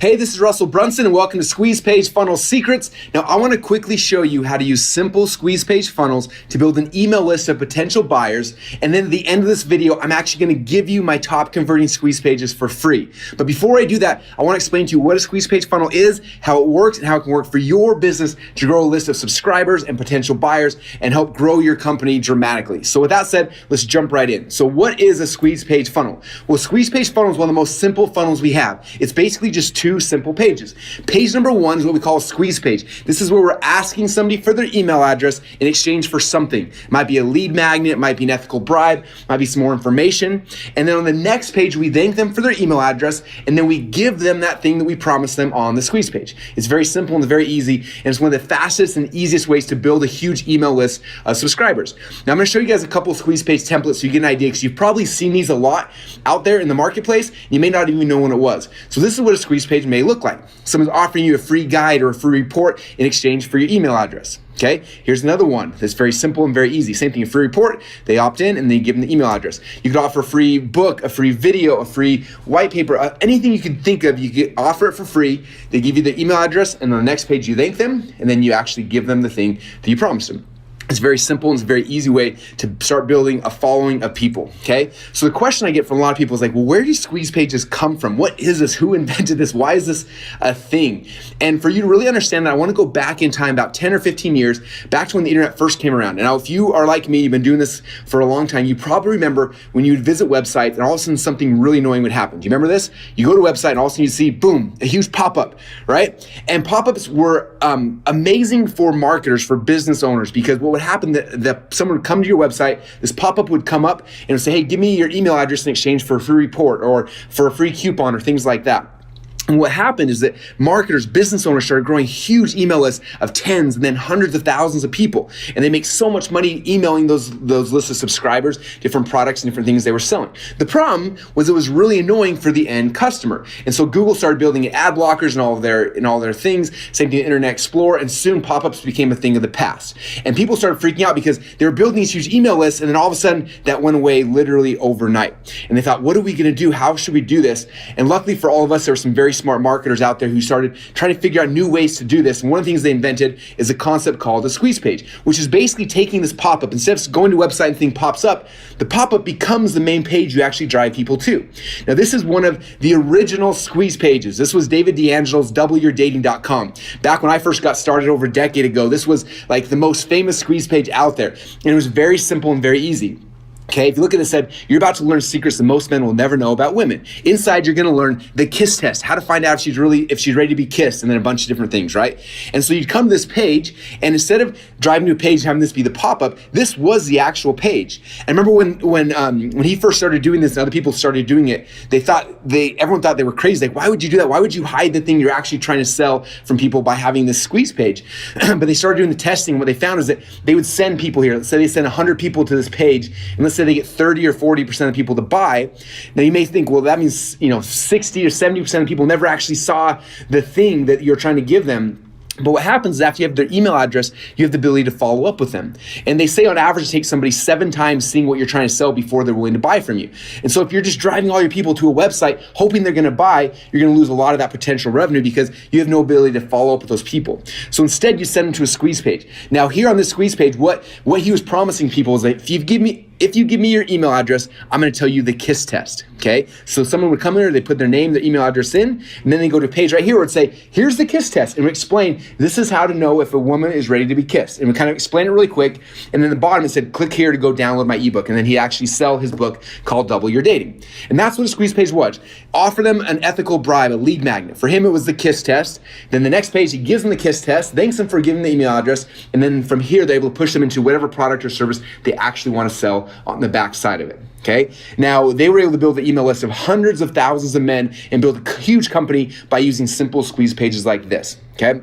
Hey, this is Russell Brunson and welcome to Squeeze Page Funnel Secrets. Now, I want to quickly show you how to use simple squeeze page funnels to build an email list of potential buyers. And then at the end of this video, I'm actually going to give you my top converting squeeze pages for free. But before I do that, I want to explain to you what a squeeze page funnel is, how it works, and how it can work for your business to grow a list of subscribers and potential buyers and help grow your company dramatically. So with that said, let's jump right in. So what is a squeeze page funnel? Well, squeeze page funnel is one of the most simple funnels we have. It's basically just two simple pages. Page number one is what we call a squeeze page. This is where we're asking somebody for their email address in exchange for something. It might be a lead magnet, it might be an ethical bribe, it might be some more information. And then on the next page, we thank them for their email address, and then we give them that thing that we promised them on the squeeze page. It's very simple and very easy, and it's one of the fastest and easiest ways to build a huge email list of subscribers. Now I'm going to show you guys a couple of squeeze page templates so you get an idea, because you've probably seen these a lot out there in the marketplace. You may not even know what it was. So this is what a squeeze page may look like. Someone's offering you a free guide or a free report in exchange for your email address. Okay, here's another one that's very simple and very easy. Same thing, a free report, they opt in and then you give them the email address. You could offer a free book, a free video, a free white paper, anything you could think of, you could offer it for free. They give you the email address, and on the next page you thank them, and then you actually give them the thing that you promised them. It's very simple and it's a very easy way to start building a following of people, okay? So the question I get from a lot of people is like, well, where do squeeze pages come from? What is this? Who invented this? Why is this a thing? And for you to really understand that, I want to go back in time about 10 or 15 years, back to when the internet first came around. And now if you are like me, you've been doing this for a long time, you probably remember when you'd visit websites and all of a sudden something really annoying would happen. Do you remember this? You go to a website and all of a sudden you see, boom, a huge pop-up, right? And pop-ups were amazing for marketers, for business owners, because what would happen that someone would come to your website, this pop-up would come up and it would say, hey, give me your email address in exchange for a free report or for a free coupon or things like that. And what happened is that marketers, business owners started growing huge email lists of tens and then hundreds of thousands of people. And they make so much money emailing those lists of subscribers, different products and different things they were selling. The problem was it was really annoying for the end customer. And so Google started building ad blockers and all their things, same thing with Internet Explorer, and soon pop-ups became a thing of the past. And people started freaking out because they were building these huge email lists, and then all of a sudden that went away literally overnight. And they thought, what are we gonna do? How should we do this? And luckily for all of us, there were some very smart marketers out there who started trying to figure out new ways to do this. And one of the things they invented is a concept called a squeeze page, which is basically taking this pop-up. Instead of going to a website and thing pops up, the pop-up becomes the main page you actually drive people to. Now, this is one of the original squeeze pages. This was David D'Angelo's doubleyourdating.com. Back when I first got started over a decade ago, this was like the most famous squeeze page out there. And it was very simple and very easy. Okay, if you look at this, said you're about to learn secrets that most men will never know about women. Inside, you're gonna learn the kiss test, how to find out if she's ready to be kissed, and then a bunch of different things, right? And so you'd come to this page, and instead of driving to a page and having this be the pop-up, this was the actual page. And remember when he first started doing this and other people started doing it, everyone thought they were crazy. Like, why would you do that? Why would you hide the thing you're actually trying to sell from people by having this squeeze page? But they started doing the testing. What they found is that they would send people here. Let's say they send 100 people to this page, and let's say they get 30 or 40% of people to buy. Now you may think, well, that means 60 or 70% of people never actually saw the thing that you're trying to give them. But what happens is after you have their email address, you have the ability to follow up with them. And they say on average it takes somebody 7 times seeing what you're trying to sell before they're willing to buy from you. And so if you're just driving all your people to a website hoping they're gonna buy, you're gonna lose a lot of that potential revenue because you have no ability to follow up with those people. So instead you send them to a squeeze page. Now here on this squeeze page, what he was promising people is that if you give me your email address, I'm gonna tell you the KISS test, okay? So someone would come in there, they put their name, their email address in, and then they go to a page right here where it'd say, here's the KISS test, and we explain, this is how to know if a woman is ready to be kissed. And we kind of explain it really quick, and then the bottom it said, click here to go download my ebook, and then he'd actually sell his book called Double Your Dating. And that's what a squeeze page was. Offer them an ethical bribe, a lead magnet. For him, it was the KISS test. Then the next page, he gives them the KISS test, thanks them for giving the email address, and then from here, they're able to push them into whatever product or service they actually want to sell on the back side of it, okay? Now, they were able to build an email list of hundreds of thousands of men and build a huge company by using simple squeeze pages like this, okay?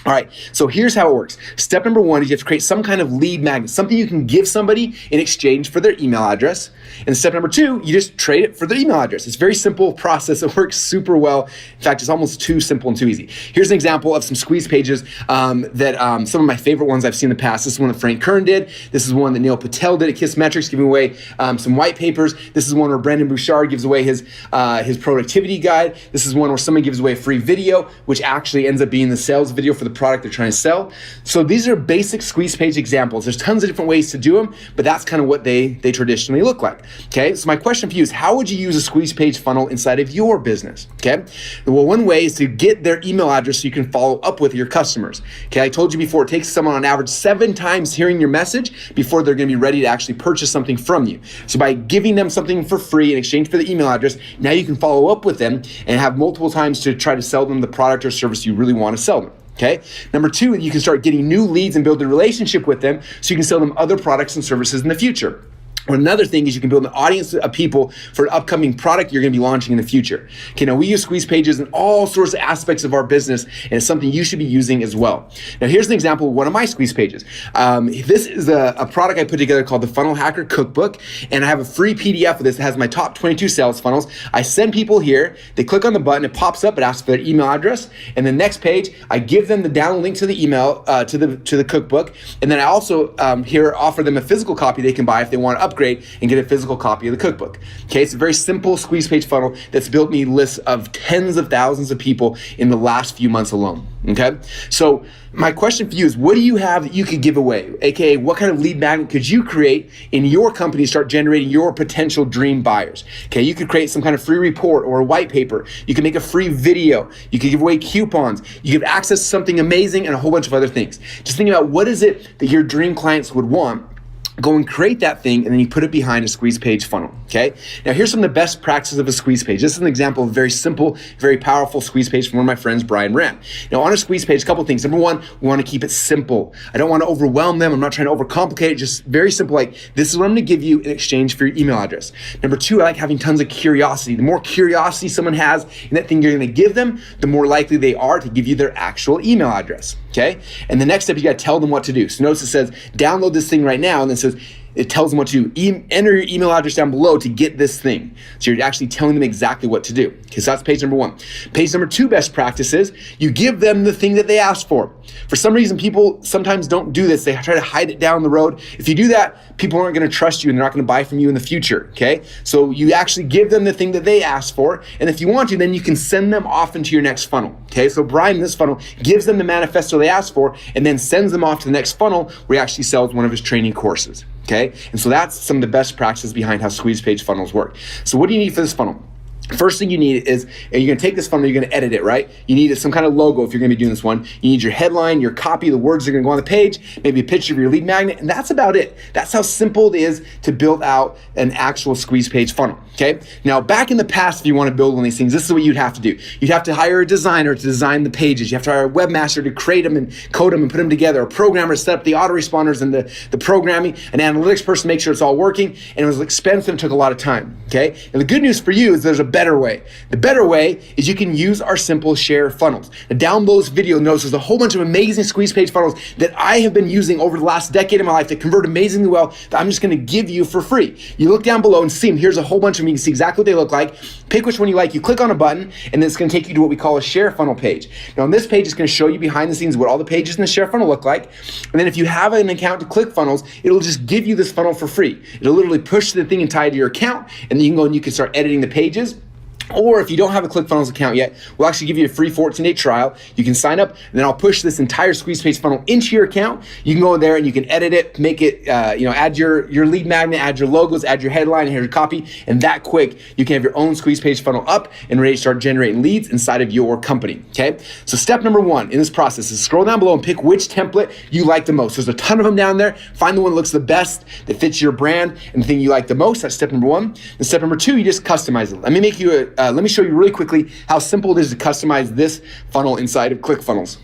All right, so here's how it works. Step number one is you have to create some kind of lead magnet, something you can give somebody in exchange for their email address. And step number two, you just trade it for their email address. It's a very simple process. It works super well. In fact, it's almost too simple and too easy. Here's an example of some squeeze pages that some of my favorite ones I've seen in the past. This is one that Frank Kern did. This is one that Neil Patel did at Kiss Metrics, giving away some white papers. This is one where Brendon Bouchard gives away his productivity guide. This is one where someone gives away a free video, which actually ends up being the sales video for the product they're trying to sell. So these are basic squeeze page examples. There's tons of different ways to do them, but that's kind of what they traditionally look like. Okay, so my question for you is, how would you use a squeeze page funnel inside of your business? Okay, well, one way is to get their email address so you can follow up with your customers. Okay, I told you before, it takes someone on average 7 times hearing your message before they're going to be ready to actually purchase something from you. So by giving them something for free in exchange for the email address, now you can follow up with them and have multiple times to try to sell them the product or service you really want to sell them. Okay. Number two, you can start getting new leads and build a relationship with them so you can sell them other products and services in the future. Or another thing is you can build an audience of people for an upcoming product you're going to be launching in the future. Okay, now we use squeeze pages in all sorts of aspects of our business, and it's something you should be using as well. Now here's an example of one of my squeeze pages. This is a product I put together called the Funnel Hacker Cookbook, and I have a free PDF of this that has my top 22 sales funnels. I send people here, they click on the button, it pops up, it asks for their email address, and the next page, I give them the download link to the email, to the cookbook, and then I also here offer them a physical copy they can buy if they want to upgrade and get a physical copy of the cookbook. Okay, it's a very simple squeeze page funnel that's built me lists of tens of thousands of people in the last few months alone. Okay, so my question for you is, what do you have that you could give away? AKA, what kind of lead magnet could you create in your company to start generating your potential dream buyers? Okay, you could create some kind of free report or a white paper. You can make a free video. You could give away coupons. You give access to something amazing and a whole bunch of other things. Just think about what is it that your dream clients would want. Go and create that thing, and then you put it behind a squeeze page funnel, okay? Now, here's some of the best practices of a squeeze page. This is an example of a very simple, very powerful squeeze page from one of my friends, Brian Rand. Now, on a squeeze page, a couple things. Number one, we want to keep it simple. I don't want to overwhelm them. I'm not trying to overcomplicate it. Just very simple, like, this is what I'm going to give you in exchange for your email address. Number two, I like having tons of curiosity. The more curiosity someone has in that thing you're going to give them, the more likely they are to give you their actual email address, okay? And the next step, you got to tell them what to do. So notice it says, download this thing right now, and then it says, it tells them what to do. Enter your email address down below to get this thing. So you're actually telling them exactly what to do. Okay, so that's page number one. Page number two, best practices, you give them the thing that they asked for. For some reason, people sometimes don't do this. They try to hide it down the road. If you do that, people aren't going to trust you and they're not going to buy from you in the future, okay? So you actually give them the thing that they asked for, and if you want to, then you can send them off into your next funnel, okay? So Brian, in this funnel, gives them the manifesto they asked for and then sends them off to the next funnel where he actually sells one of his training courses. Okay, and so that's some of the best practices behind how squeeze page funnels work. So what do you need for this funnel? First thing you need is, and you're gonna take this funnel, you're gonna edit it, right? You need some kind of logo if you're gonna be doing this one. You need your headline, your copy, the words that are gonna go on the page, maybe a picture of your lead magnet, and that's about it. That's how simple it is to build out an actual squeeze page funnel, okay? Now, back in the past, if you wanna build one of these things, this is what you'd have to do. You'd have to hire a designer to design the pages. You have to hire a webmaster to create them and code them and put them together, a programmer to set up the autoresponders and the programming, an analytics person to make sure it's all working, and it was expensive and took a lot of time, okay? And the good news for you is there's a better way. The better way is you can use our simple share funnels. Now, down below this video, notice there's a whole bunch of amazing squeeze page funnels that I have been using over the last decade of my life that convert amazingly well that I'm just gonna give you for free. You look down below and see them. Here's a whole bunch of them. You can see exactly what they look like. Pick which one you like. You click on a button, and then it's gonna take you to what we call a share funnel page. Now, on this page, it's gonna show you behind the scenes what all the pages in the share funnel look like. And then if you have an account to Clickfunnels, it'll just give you this funnel for free. It'll literally push the thing and tie it to your account, and then you can go and you can start editing the pages. Or if you don't have a Clickfunnels account yet, we'll actually give you a free 14-day trial. You can sign up, and then I'll push this entire squeeze page funnel into your account. You can go in there and you can edit it, make it, add your lead magnet, add your logos, add your headline, and your copy, and that quick, you can have your own squeeze page funnel up and ready to start generating leads inside of your company, okay? So step number one in this process is scroll down below and pick which template you like the most. There's a ton of them down there. Find the one that looks the best, that fits your brand, and the thing you like the most. That's step number one. And step number two, you just customize it. Let me show you really quickly how simple it is to customize this funnel inside of Clickfunnels.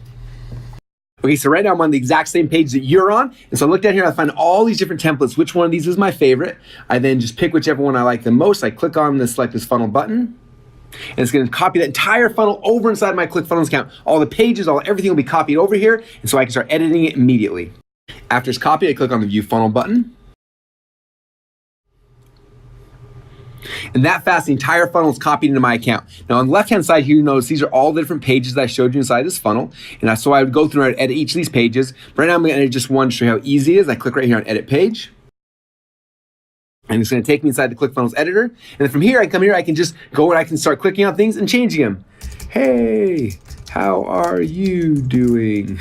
Okay, so right now I'm on the exact same page that you're on. And so I looked down here, I find all these different templates. Which one of these is my favorite? I then just pick whichever one I like the most. I click on this, select this funnel button. And it's gonna copy that entire funnel over inside my Clickfunnels account. All the pages, everything will be copied over here, and so I can start editing it immediately. After it's copied, I click on the View Funnel button. And that fast, the entire funnel is copied into my account. Now on the left-hand side here, you notice these are all the different pages that I showed you inside this funnel. And so I would go through and edit each of these pages. But right now I'm gonna edit just one to show you how easy it is. I click right here on Edit Page. And it's gonna take me inside the Clickfunnels editor. And then from here, I come here, I can just go and I can start clicking on things and changing them. Hey, how are you doing?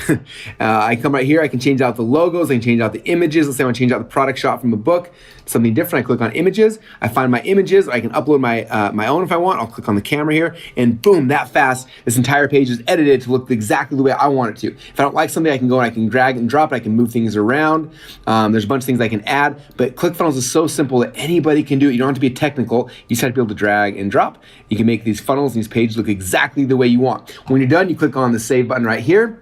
I come right here, I can change out the logos, I can change out the images. Let's say I want to change out the product shot from a book, something different. I click on images, I find my images, I can upload my own if I want. I'll click on the camera here, and boom, that fast, this entire page is edited to look exactly the way I want it to. If I don't like something, I can go and I can drag and drop it, I can move things around. There's a bunch of things I can add, but Clickfunnels is so simple that anybody can do it. You don't have to be technical, you just have to be able to drag and drop. You can make these funnels and these pages look exactly the way you want. When you're done, you click on the Save button right here.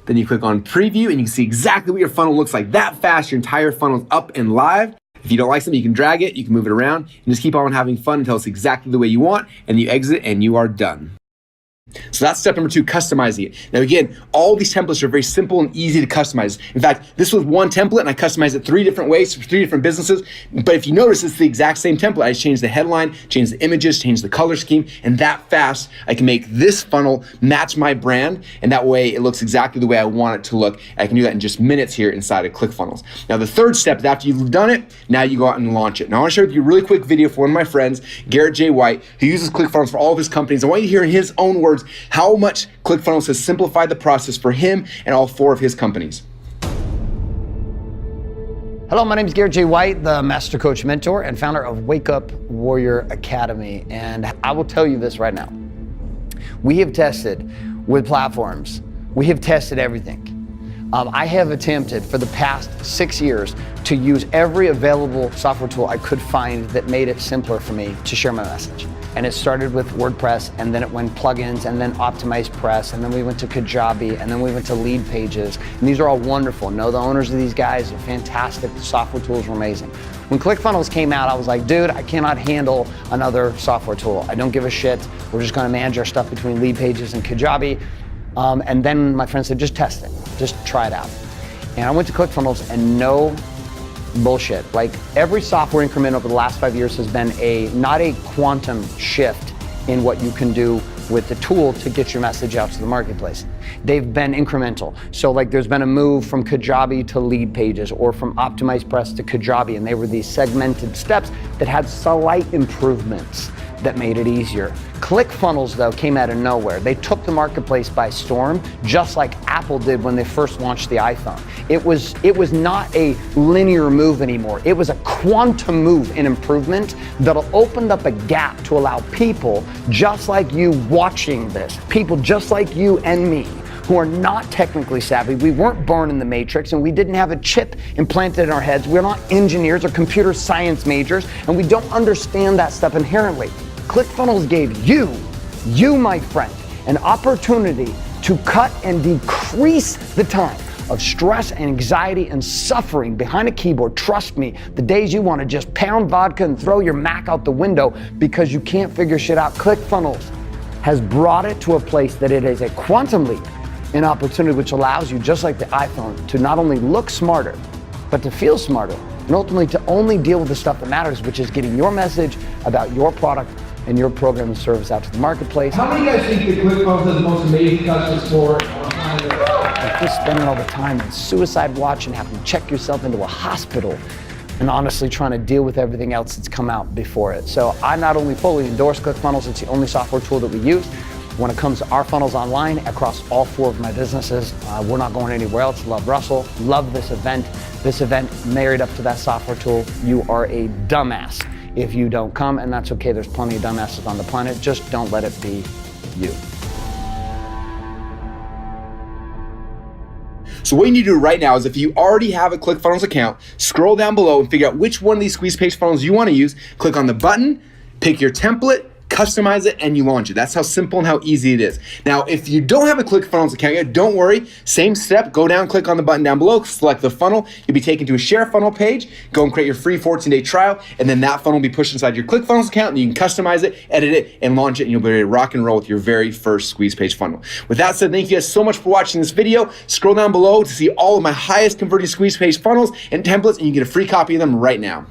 Then you click on Preview and you can see exactly what your funnel looks like. That fast, your entire funnel is up and live. If you don't like something, you can drag it, you can move it around, and just keep on having fun until it's exactly the way you want, and you exit and you are done. So that's step number 2, customizing it. Now again, all these templates are very simple and easy to customize. In fact, this was one template and I customized it 3 different ways for 3 different businesses. But if you notice, it's the exact same template. I just changed the headline, changed the images, changed the color scheme, and that fast, I can make this funnel match my brand, and that way it looks exactly the way I want it to look. I can do that in just minutes here inside of ClickFunnels. Now the third step is after you've done it, now you go out and launch it. Now I want to share with you a really quick video for one of my friends, Garrett J. White, who uses ClickFunnels for all of his companies. I want you to hear in his own words how much ClickFunnels has simplified the process for him and all 4 of his companies. Hello, my name is Garrett J. White, the Master Coach Mentor and founder of Wake Up Warrior Academy. And I will tell you this right now. We have tested with platforms. We have tested everything. I have attempted for the past 6 years to use every available software tool I could find that made it simpler for me to share my message. And it started with WordPress, and then it went plugins, and then Optimized Press, and then we went to Kajabi, and then we went to Lead Pages. And these are all wonderful. Know the owners of these guys, they're fantastic. The software tools are amazing. When ClickFunnels came out, I was like, dude, I cannot handle another software tool. I don't give a shit. We're just gonna manage our stuff between Lead Pages and Kajabi. And then my friend said, just test it, just try it out. And I went to ClickFunnels, and no bullshit. Like, every software increment over the last 5 years has been not a quantum shift in what you can do with the tool to get your message out to the marketplace. They've been incremental. So like there's been a move from Kajabi to Lead Pages, or from Optimized Press to Kajabi, and they were these segmented steps that had slight improvements that made it easier. ClickFunnels, though, came out of nowhere. They took the marketplace by storm, just like Apple did when they first launched the iPhone. It was not a linear move anymore. It was a quantum move in improvement that'll open up a gap to allow people just like you watching this, people just like you and me, who are not technically savvy. We weren't born in the matrix, and we didn't have a chip implanted in our heads. We're not engineers or computer science majors, and we don't understand that stuff inherently. ClickFunnels gave you, my friend, an opportunity to cut and decrease the time of stress and anxiety and suffering behind a keyboard. Trust me, the days you want to just pound vodka and throw your Mac out the window because you can't figure shit out, ClickFunnels has brought it to a place that it is a quantum leap, an opportunity which allows you, just like the iPhone, to not only look smarter, but to feel smarter, and ultimately to only deal with the stuff that matters, which is getting your message about your product and your program and service out to the marketplace. How many of you guys think that ClickFunnels has the most amazing customer support on planet? If you're spending all the time in suicide watch and having to check yourself into a hospital, and honestly trying to deal with everything else that's come out before it. So I not only fully endorse ClickFunnels, it's the only software tool that we use. When it comes to our funnels online across all 4 of my businesses, we're not going anywhere else. Love Russell, love this event. This event married up to that software tool. You are a dumbass if you don't come, and that's okay. There's plenty of dumbasses on the planet. Just don't let it be you. So what you need to do right now is, if you already have a ClickFunnels account, scroll down below and figure out which one of these squeeze page funnels you want to use. Click on the button, pick your template, customize it, and you launch it. That's how simple and how easy it is. Now, if you don't have a Clickfunnels account yet, don't worry. Same step, go down, click on the button down below, select the funnel. You'll be taken to a share funnel page, go and create your free 14-day trial, and then that funnel will be pushed inside your Clickfunnels account, and you can customize it, edit it, and launch it, and you'll be ready to rock and roll with your very first squeeze page funnel. With that said, thank you guys so much for watching this video. Scroll down below to see all of my highest converting squeeze page funnels and templates, and you can get a free copy of them right now.